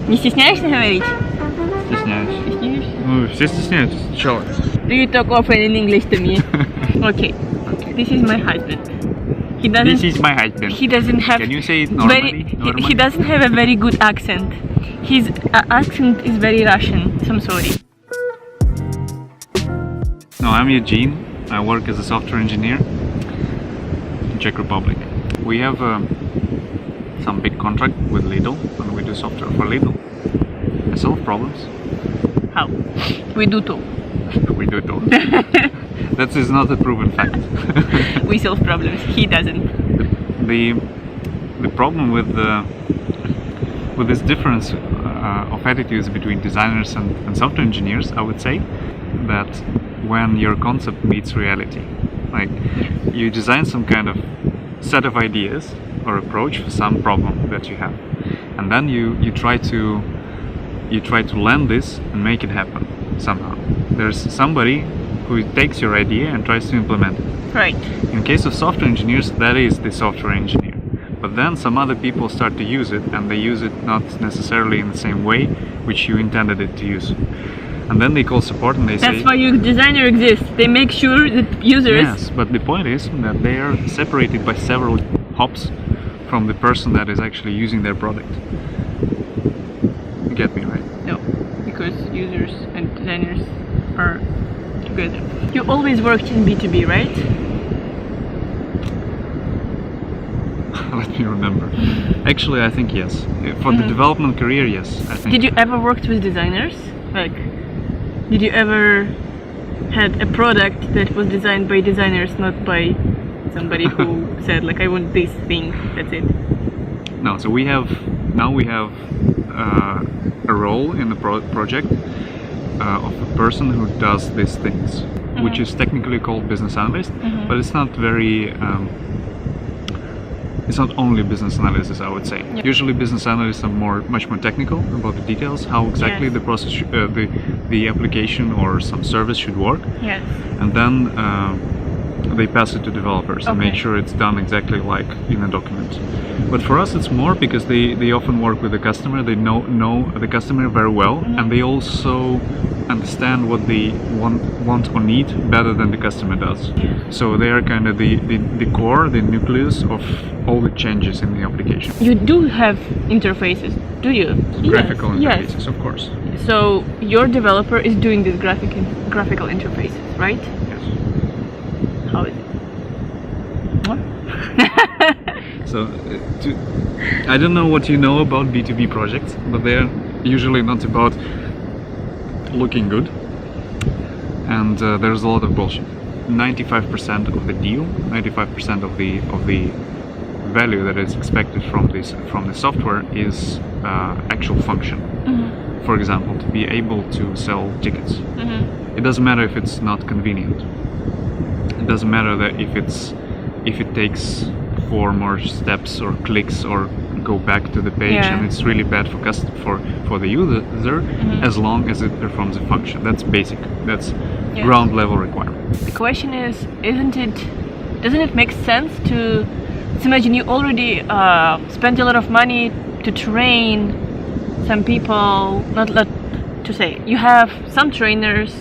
Не стесняешься говорить? Стесняюсь. Стесняешься? Ну, все стесняются сначала. Do you talk often in English to me? Okay. This is my husband. He doesn't. This is my husband. He doesn't have. Can you say it Very. normally? He doesn't have a very good accent. His accent is very Russian. So I'm sorry. No, I'm Eugene. I work as a software engineer in Czech Republic. We have some big contract with Lidl, and we do software for Lidl. I solve problems. How? We do too. We do too. That is not a proven fact. We solve problems. He doesn't. The problem with this difference of attitudes between designers and software engineers, I would say that when your concept meets reality, like you design some kind of set of ideas or approach for some problem that you have, and then you try to land this and make it happen somehow. There's somebody who takes your idea and tries to implement it. Right. In case of software engineers, that is the software engineer. But then some other people start to use it, and they use it not necessarily in the same way which you intended it to use. And then they call support and they say... That's why your designer exists. They make sure that users... Yes, but the point is that they are separated by several hops from the person that is actually using their product. You get me, right? No, because users and designers are together. You always worked in B2B, right? Let me remember. Actually, I think yes. For the development career, yes, I think. Did you ever work with designers? Like, did you ever had a product that was designed by designers, not by somebody who said, like, I want this thing, that's it? No, so we have a role in the project of a person who does these things, which is technically called business analyst, but it's not very it's not only business analysis, I would say. Yep. Usually business analysts are much more technical about the details, how exactly the process the application or some service should work. Yes. And then they pass it to developers and make sure it's done exactly like in a document. But for us it's more because they often work with the customer, they know the customer very well, and they also understand what they want or need better than the customer does. So they are kind of the core, the nucleus of all the changes in the application. You do have interfaces, do you? Graphical interfaces, yes. Of course. So your developer is doing these graphical interfaces, right? Yes. How is it? What? So, I don't know what you know about B2B projects, but they're usually not about looking good, and there's a lot of bullshit. 95% of the deal, 95% of the value that is expected from the software is actual function. For example, to be able to sell tickets. It doesn't matter if it's not convenient. It doesn't matter that if it takes 4 more steps or clicks or go back to the page, and it's really bad for the user, as long as it performs a function. That's basic. That's ground level requirement. The question is, doesn't it make sense to imagine you already spent a lot of money to train some people, not to say, you have some trainers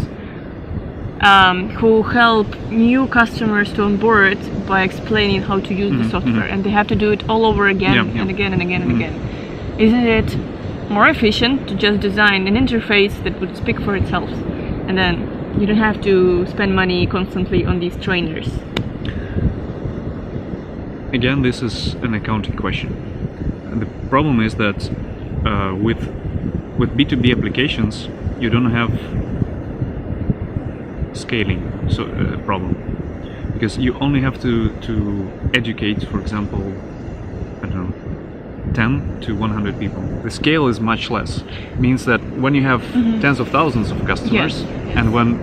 who help new customers to onboard by explaining how to use the software, and they have to do it all over again and again and again and again. Isn't it more efficient to just design an interface that would speak for itself, and then you don't have to spend money constantly on these trainers? Again, this is an accounting question. And the problem is that with B2B applications, you don't have scaling problem, because you only have to educate, for example, I don't know, 10 to 100 people. The scale is much less. It means that when you have tens of thousands of customers, and when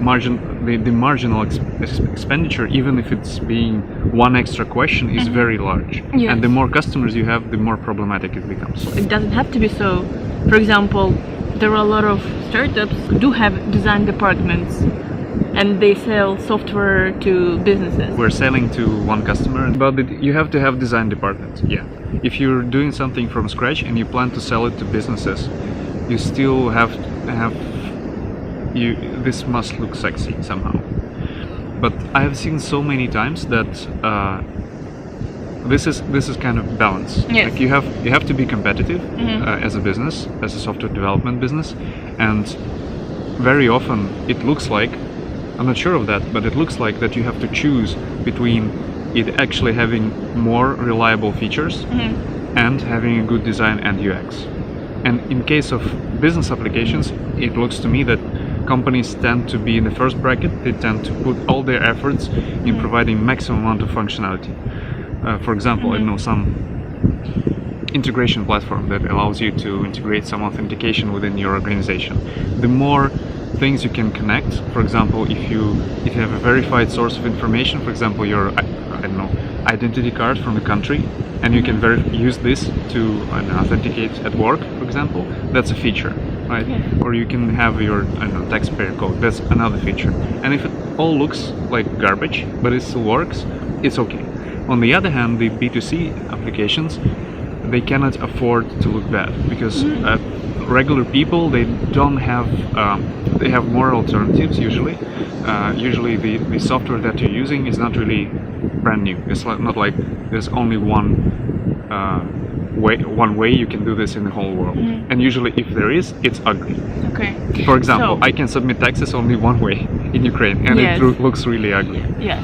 the marginal expenditure, even if it's being one extra question, is very large, and the more customers you have, the more problematic it becomes. It doesn't have to be so. For example, there are a lot of startups who do have design departments, and they sell software to businesses. We're selling to one customer, but you have to have design department, if you're doing something from scratch and you plan to sell it to businesses, you still have this must look sexy somehow. But I have seen so many times that this is kind of balance. Yes. Like you have to be competitive as a business, as a software development business, and very often it looks like, I'm not sure of that, but it looks like that you have to choose between it actually having more reliable features and having a good design and UX. And in case of business applications, it looks to me that companies tend to be in the first bracket. They tend to put all their efforts in providing maximum amount of functionality. For example, I know some integration platform that allows you to integrate some authentication within your organization. The more things you can connect, for example, if you have a verified source of information, for example, your identity card from the country, and you can use this to authenticate at work, for example, that's a feature, right? Yeah. Or you can have your taxpayer code, that's another feature. And if it all looks like garbage, but it still works, it's okay. On the other hand, the B2C applications, they cannot afford to look bad, because regular people, they don't have, they have more alternatives usually. Usually the software that you're using is not really brand new. It's not like there's only one way you can do this in the whole world. And usually if there is, it's ugly. Okay. For example, I can submit taxes only one way in Ukraine, and it looks really ugly. Yeah.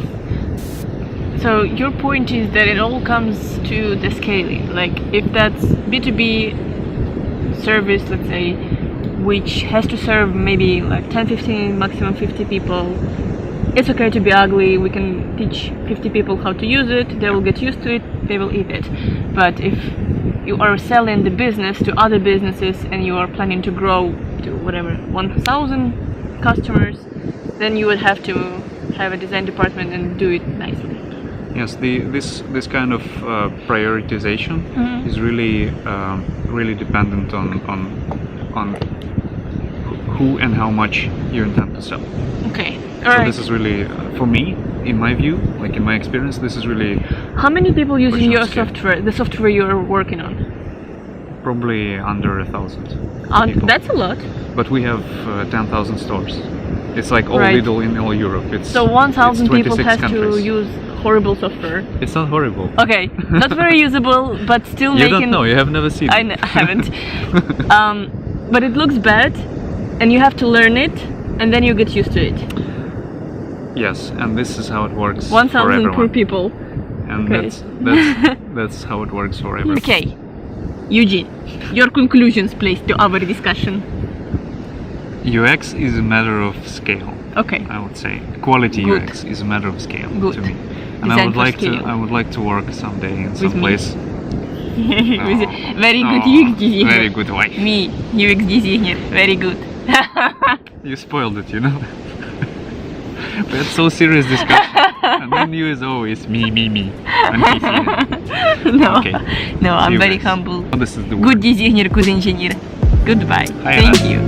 So your point is that it all comes to the scaling. Like if that's B2B service, let's say, which has to serve maybe like 10, 15, maximum 50 people, it's okay to be ugly. We can teach 50 people how to use it. They will get used to it. They will eat it. But if you are selling the business to other businesses and you are planning to grow to whatever 1,000 customers, then you would have to have a design department and do it nicely. Yes, this kind of prioritization is really really dependent on who and how much you intend to sell. Okay. So this is really, for me, in my view, like in my experience, this is really. How many people using your software, the software you are working on? Probably under 1,000. That's a lot. But we have 10,000 stores. It's like all Lidl in all Europe. It's so 1,000 people has countries. to use horrible software. It's not horrible. Okay, not very usable, but still you making. You don't know. You have never seen it. I haven't. But it looks bad, and you have to learn it, and then you get used to it. Yes, and this is how it works. 1,000 poor people. And that's how it works for everyone. Okay, Eugene, your conclusions, please, to our discussion. UX is a matter of scale. Okay. I would say quality UX is a matter of scale to me. And I would like to work someday in some place. Very good UX designer. Very good wife. Me, UX designer. Very good. You spoiled it, you know. We had so serious discussion, and then you is always me. No, okay. No, I'm very humble. Oh, this is the good designer, good engineer. Goodbye. Hi, Thank you.